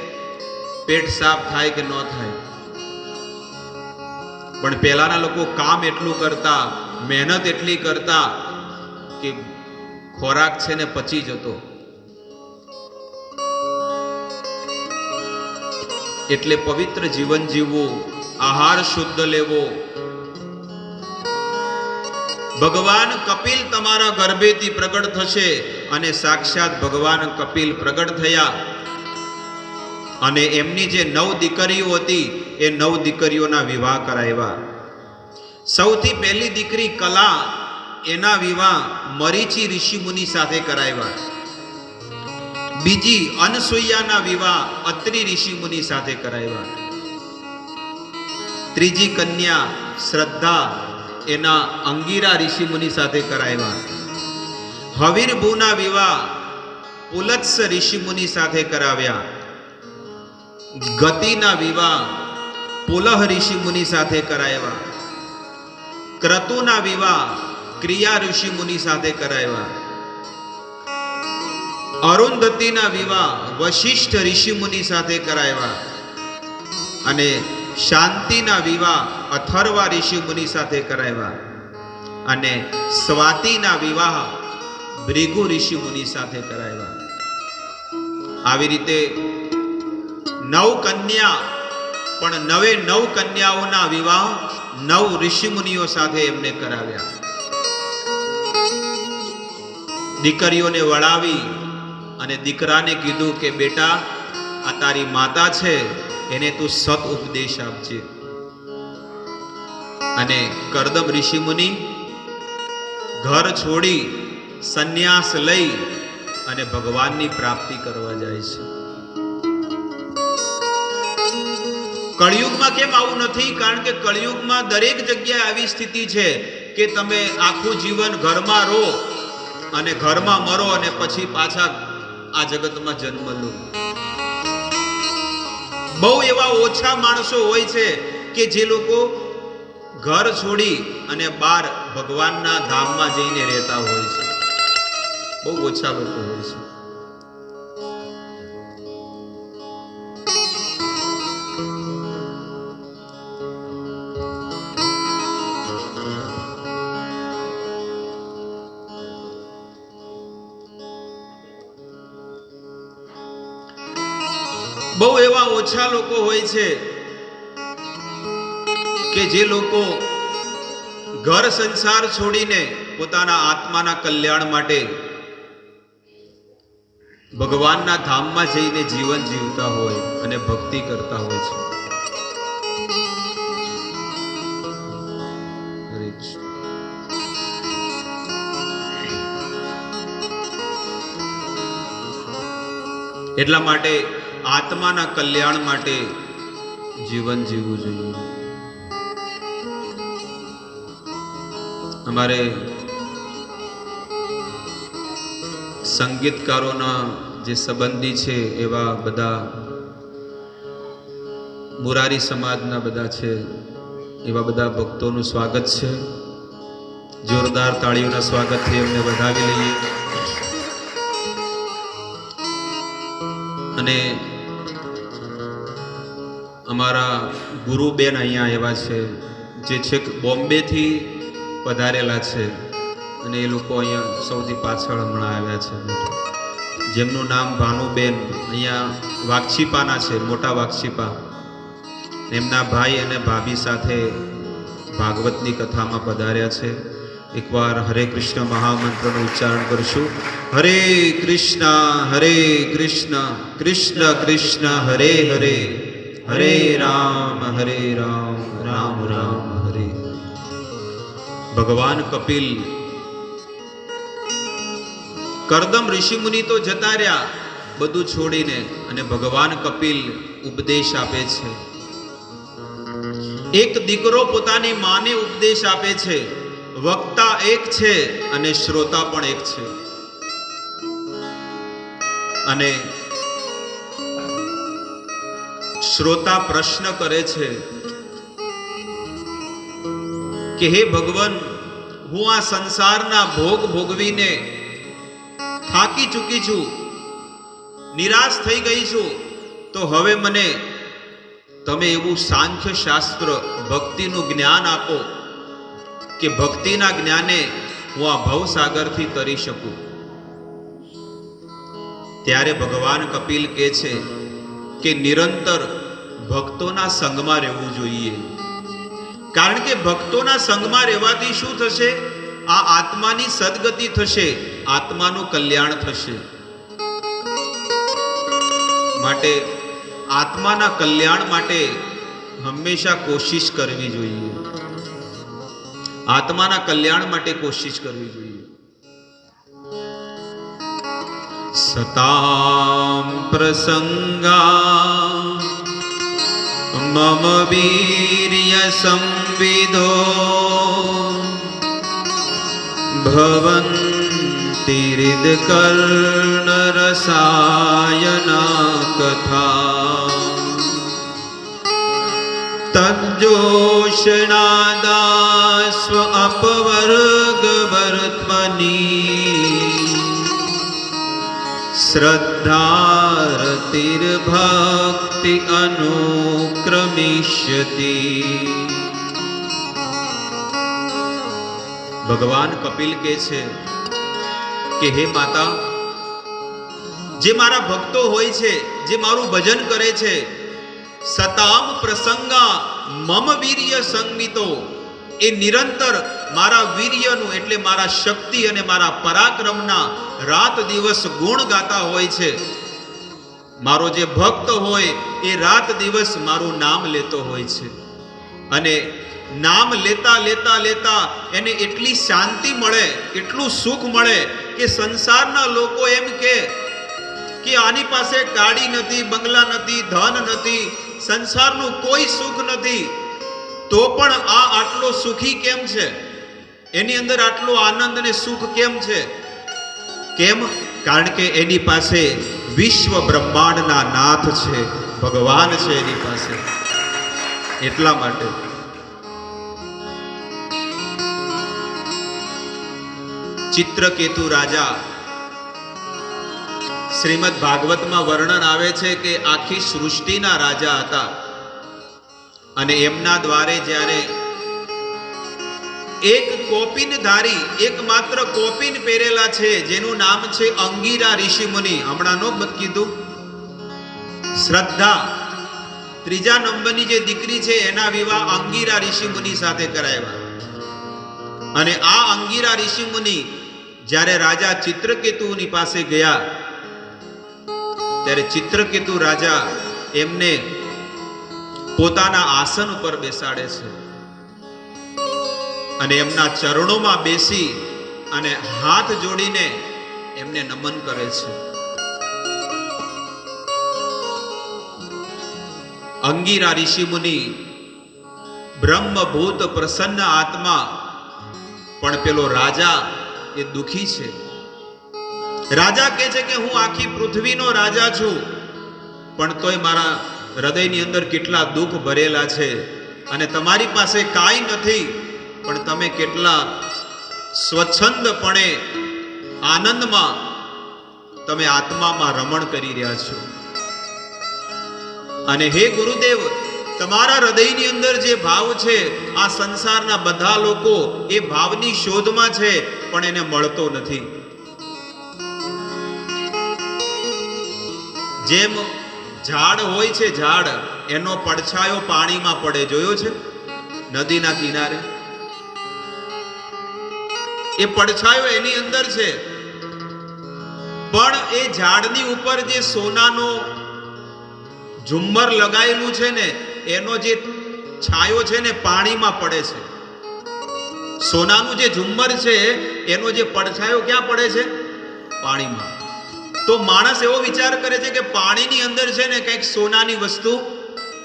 પેટ સાફ થાય કે ન થાય. પણ પહેલાના લોકો કામ એટલું કરતા, મહેનત એટલી કરતા કે ખોરાક છે ને પચી જતો. એટલે પવિત્ર જીવન જીવવું, આહાર શુદ્ધ લેવો. ભગવાન કપિલ તમારા ગર્ભેથી પ્રગટ થશે, અને સાક્ષાત ભગવાન કપિલ પ્રગટ થયા. અને એમની જે 9 દીકરીઓ હતી એ 9 દીકરીઓના વિવાહ કરાવ્યા. સૌથી પહેલી દીકરી કલા, એના વિવાહ મરીચી ઋષિ મુનિ સાથે કરાવ્યા. બીજી અનસુયાના વિવાહ અત્રિ ઋષિ મુનિ સાથે કરાવ્યા. ત્રીજી કન્યા શ્રદ્ધા, એના અંગીરા ઋષિ મુનિ સાથે કરાવ્યા. હવિર્ભુના વિવાહ પુલત્સ ઋષિ મુનિ સાથે કરાવ્યા. ગતિના વિવાહ પુલહ ઋષિ મુનિ સાથે કરાવ્યા. ક્રતુના વિવાહ ક્રિયા ઋષિ મુનિ સાથે કરાવ્યા. અરુંધતીના વિવાહ વશિષ્ઠ ઋષિ મુનિ સાથે કરાવ્યા. અને શાંતિના વિવાહ અથર્વા ઋષિ મુનિ સાથે કરાવ્યા. અને સ્વાતિના વિવાહ ભૃગુ ઋષિ મુનિ સાથે કરાવ્યા. આવી રીતે 9 કન્યા, પણ 9 કન્યાઓના વિવાહ 9 ઋષિ મુનિઓ સાથે એમને કરાવ્યા. દીકરીઓને વળાવી અને દીકરાને કીધું કે બેટા, આ તારી માતા છે, એને તું સત ઉપદેશ આપજે. અને કરદમ ઋષિ મુનિ ઘર છોડી સંન્યાસ લઈ અને ભગવાનની પ્રાપ્તિ કરવા જાય છે. કળિયુગમાં કેમ આવું નથી? કારણ કે કળિયુગમાં દરેક જગ્યાએ આવી સ્થિતિ છે કે તમે આખું જીવન ઘરમાં રહો અને ઘરમાં મરો અને પછી પાછા આ જગતમાં જન્મ લો. બહુ એવા ઓછા માણસો હોય છે કે જે લોકો ઘર છોડી અને બહાર ભગવાનના ધામમાં જઈને રહેતા હોય છે. બહુ ઓછા લોકો હોય છે. બહુ એવા ઓછા લોકો હોય છે કે જે લોકો ઘર સંસાર છોડીને પોતાના આત્માના કલ્યાણ માટે ભગવાનના ધામમાં જઈને જીવન જીવતા હોય અને ભક્તિ કરતા હોય છે. એટલા માટે આત્માના કલ્યાણ માટે જીવન જીવવું જોઈએ. અમારે સંગીતકારોના જે સંબંધી છે એવા બધા મુરારી સમાજના બધા છે, એવા બધા ભક્તોનું સ્વાગત છે. જોરદાર તાળીઓના સ્વાગતથી એમને વધાવી લઈએ. અને અમારા ગુરુબેન અહીંયા એવા છે જે છેક બોમ્બેથી પધારેલા છે, અને એ લોકો અહીંયા સૌથી પાછળ હમણાં આવ્યા છે, જેમનું નામ ભાનુબેન અહીંયા વાક્ષીપાના છે, મોટા વાક્ષીપા. એમના ભાઈ અને ભાભી સાથે ભાગવતની કથામાં પધાર્યા છે. એકવાર હરે કૃષ્ણ મહામંત્રનું ઉચ્ચારણ કરશું. હરે કૃષ્ણ કૃષ્ણ કૃષ્ણ હરે હરે, હરે રામ રામ રામ હરે. ભગવાન કપિલ, કરદમ ઋષિમુનિ તો જતા રહ્યા બધું છોડીને, અને ભગવાન કપિલ ઉપદેશ આપે છે. એક દીકરો પોતાની માને ઉપદેશ આપે છે. વક્તા એક છે અને શ્રોતા પણ એક છે. અને શ્રોતા પ્રશ્ન કરે છે કે હે ભગવાન, હું આ સંસારના ભોગ ભોગવીને થાકી ચૂકી છું, નિરાશ થઈ ગઈ છું, તો હવે મને તમે એવું સાંખ્ય શાસ્ત્ર ભક્તિનું જ્ઞાન આપો કે ભક્તિના જ્ઞાને હું આ ભવસાગરથી તરી શકું. ત્યારે ભગવાન કપિલ કહે છે કે નિરંતર ભક્તોના સંગમાં રહેવું જોઈએ. કારણ કે ભક્તોના સંગમાં રહેવાથી શું થશે? આ આત્માની સદગતિ થશે, આત્માનું કલ્યાણ થશે. માટે આત્માના કલ્યાણ માટે હંમેશા કોશિશ કરવી જોઈએ. આત્માના કલ્યાણ માટે કોશિશ કરવી જોઈએ. સતામ પ્રસંગા મમ વીર્ય સંવિદો ભવન્તિ હૃદકર્ણ રસાયના કથા તજ્જોષણાદાસ્વ અપવર્ગ વર્ત્મની શ્રદ્ધારતિર્ભક્તિ અનુક્રમિષ્યતિ. ભગવાન કપિલ કહે છે કે હે માતા, જે મારા ભક્તો હોય છે, જે મારું ભજન કરે છે, સતામ પ્રસંગા મમ વીર્ય સંમિતો, એ નિરંતર મારા વીર્યનું એટલે મારા શક્તિ અને મારા પરાક્રમના રાત દિવસ ગુણ ગાતા હોય છે. મારો જે ભક્ત હોય એ રાત દિવસ મારું નામ લેતો હોય છે, અને નામ લેતા લેતા લેતા એને એટલી શાંતિ મળે, એટલું સુખ મળે કે સંસારના લોકો એમ કે આની પાસે ગાડી નથી, બંગલા નથી, ધન નથી, સંસારનું કોઈ સુખ નથી, તો પણ આ આટલો સુખી કેમ છે? એની અંદર આટલો આનંદ અને સુખ કેમ છે? કેમ? કારણ કે એની પાસે વિશ્વ બ્રહ્માંડના નાથ છે, ભગવાન છે એની પાસે. એટલા માટે ચિત્રકેતુ રાજા, શ્રીમદ ભાગવતમાં વર્ણન આવે છે કે આખી સૃષ્ટિના રાજા હતા, અને એમના દ્વારે જ્યારે એક કોપિનધારી, એકમાત્ર કોપિન પહેરેલા છે, જેનું નામ છે અંગીરા ઋષિમુનિ. હમણાંનો મત કીધું, શ્રદ્ધા ત્રીજા નંબરની જે દીકરી છે એના વિવાહ અંગીરા ઋષિમુનિ સાથે કરાવ્યા. અને આ અંગીરા ઋષિમુનિ જ્યારે રાજા ચિત્રકેતુની પાસે ગયા, ત્યારે ચિત્રકેતુ રાજા એમને પોતાના આસન ઉપર બેસાડે છે, અને એમના ચરણોમાં બેસી અને હાથ જોડીને એમને નમન કરે છે. અંગીરા ઋષિ મુનિ બ્રહ્મભૂત પ્રસન્ન આત્મા, પણ પેલો રાજા એ દુખી છે. રાજા કહે છે કે હું આખી પૃથ્વીનો રાજા છું, પણ તોય મારા હૃદયની અંદર કેટલા દુઃખ ભરેલા છે, અને તમારી પાસે કાંઈ નથી, પણ તમે કેટલા સ્વચ્છંદપણે આનંદમાં તમે આત્મામાં રમણ કરી રહ્યા છો. અને હે ગુરુદેવ, તમારા હૃદયની અંદર જે ભાવ છે, આ સંસારના બધા લોકો એ ભાવની શોધમાં છે, પણ એને મળતો નથી. જેમ ઝાડ હોય છે, ઝાડ એનો પડછાયો પાણીમાં પડે, જોયો છે નદીના કિનારે? એ પડછાયો એની અંદર છે, પણ એ ઝાડની ઉપર જે સોનાનો ઝુમ્મર લગાયેલું છે ને, એનો જે છાયો છે ને પાણીમાં પડે છે. સોનાનું જે ઝુમ્મર છે એનો જે પડછાયો ક્યાં પડે છે? પાણીમાં. તો માણસ એવો વિચાર કરે છે કે પાણીની અંદર છે ને કંઈક સોનાની વસ્તુ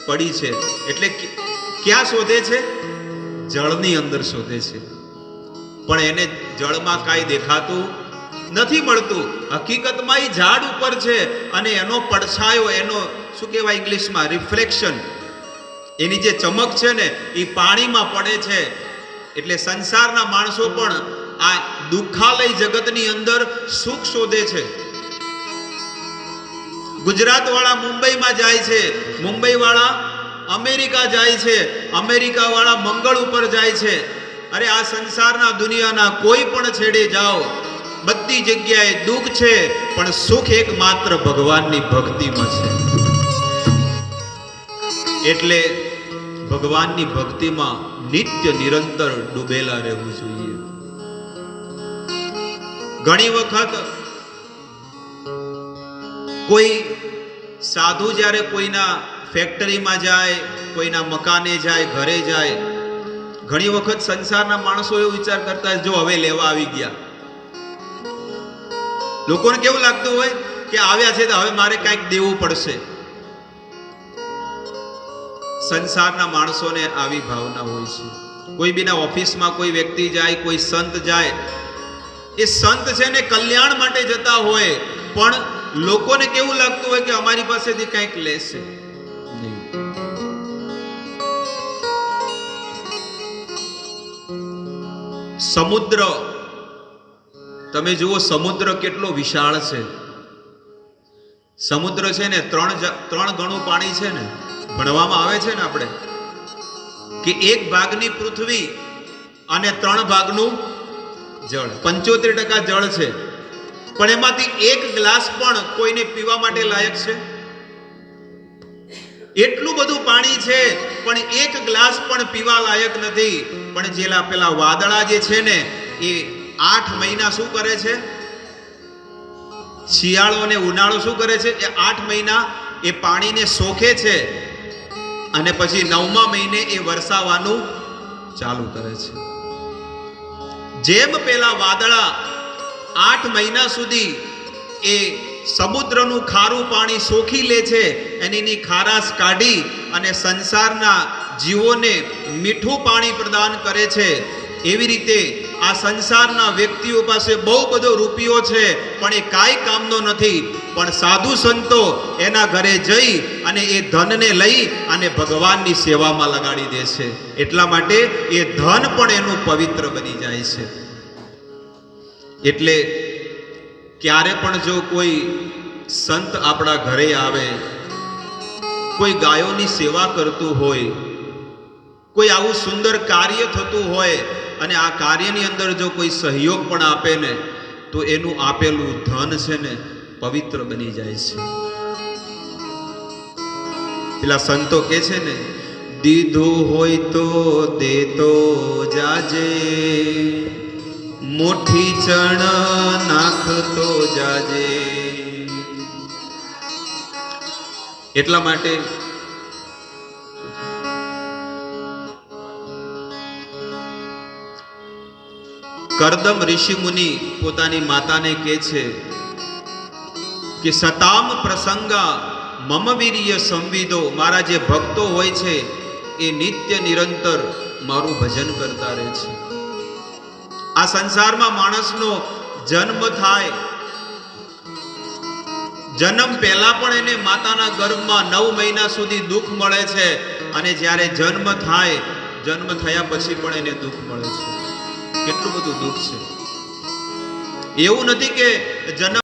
પડી છે, એટલે ક્યાં શોધે છે? જળની અંદર શોધે છે, પણ એને જળમાં કાંઈ દેખાતું નથી મળતું. હકીકતમાં એ ઝાડ ઉપર છે, અને એનો પડછાયો, એનો શું કહેવાય ઇંગ્લિશમાં, રિફ્લેક્શન, એની જે ચમક છે ને એ પાણીમાં પડે છે. એટલે સંસારના માણસો પણ આ દુઃખાલય જગતની અંદર સુખ શોધે છે. ગુજરાત વાળા મુંબઈમાં જાય છે, મુંબઈ વાળા અમેરિકા જાય છે, અમેરિકા વાળા મંગળ ઉપર જાય છે. અરે આ સંસારના દુનિયાના કોઈ પણ છેડે જાઓ, બધી જગ્યાએ દુઃખ છે, પણ સુખ એકમાત્ર ભગવાનની ભક્તિમાં છે. એટલે ભગવાનની ભક્તિમાં નિત્ય નિરંતર ડૂબેલા રહેવું જોઈએ. ઘણી વખત કોઈ સાધુ જ્યારે કોઈના ફેક્ટરીમાં જાય, કોઈના મકાને જાય, ઘરે જાય, ઘણી વખત સંસારના માણસો એવો વિચાર કરતા જો હવે લેવા આવી ગયા. લોકોને કેવું લાગતું હોય કે આવ્યા છે તો હવે મારે કંઈક દેવું પડશે. સંસારના માણસોને આવી ભાવના હોય છે. કોઈ બીના ઓફિસમાં કોઈ વ્યક્તિ જાય, કોઈ સંત જાય, એ સંત છે ને કલ્યાણ માટે જતા હોય, પણ લોકોને કેવું લાગતું હોય કે અમારી પાસેથી કંઈક લેશે. સમુદ્ર, તમે જુઓ સમુદ્ર કેટલો વિશાળ છે. સમુદ્ર છે ને 3 ગણું પાણી છે ને. ભણવામાં આવે છે ને આપણે કે 1 ભાગની પૃથ્વી અને 3 ભાગનું જળ, 75% જળ છે, પણ એમાંથી 1 ગ્લાસ પણ કોઈને પીવા માટે લાયક છે? એટલું બધું પાણી છે, પણ 1 ગ્લાસ પણ પીવા લાયક નથી. પણ જેલા પેલા વાદળા જે છે ને એ 8 મહિના શું કરે છે? શિયાળો અને ઉનાળો શું કરે છે? એ 8 મહિના એ પાણીને સોખે છે, અને પછી 9મા મહિને એ વરસાવવાનું ચાલુ કરે છે. જેમ પેલા વાદળા 8 મહિના સુધી એ સમુદ્રનું ખારું પાણી સોખી લે છે, એની ખારાશ કાઢી અને સંસારના જીવોને મીઠું પાણી પ્રદાન કરે છે, એવી રીતે આ સંસારના વ્યક્તિઓ પાસે બહુ બધો રૂપિયો છે, પણ એ કાંઈ કામનો નથી. પણ સાધુ સંતો એના ઘરે જઈ અને એ ધનને લઈ અને ભગવાનની સેવામાં લગાડી દે છે. એટલા માટે એ ધન પણ એનું પવિત્ર બની જાય છે. એટલે ક્યારે પણ જો કોઈ સંત આપણા ઘરે આવે, કોઈ ગાયોની સેવા કરતું હોય, કોઈ આવું સુંદર કાર્ય થતું હોય, અને આ કાર્યની અંદર જો કોઈ સહયોગ પણ આપે ને, તો એનું આપેલું ધન છે ને પવિત્ર બની જાય છે. પેલા સંતો કહે છે ને, દીધું હોય તો દેતો જાજે, મુઠ્ઠી ચણ નાખતો જાજે. એટલા માટે કરદમ ઋષિ મુનિ પોતાની માતાને કહે છે કે સતામ પ્રસંગા મમ વીર્ય સંવિદો, મારા જે ભક્તો હોય છે એ નિત્ય નિરંતર મારું ભજન કરતા રહે છે. આ સંસારમાં માણસનો જન્મ થાય, જન્મ પહેલા પણ એને માતાના ગર્ભમાં 9 મહિના સુધી દુઃખ મળે છે, અને જ્યારે જન્મ થાય, જન્મ થયા પછી પણ એને દુઃખ મળે છે. કેટલું બધું દુઃખ છે. એવું નથી કે જન્મ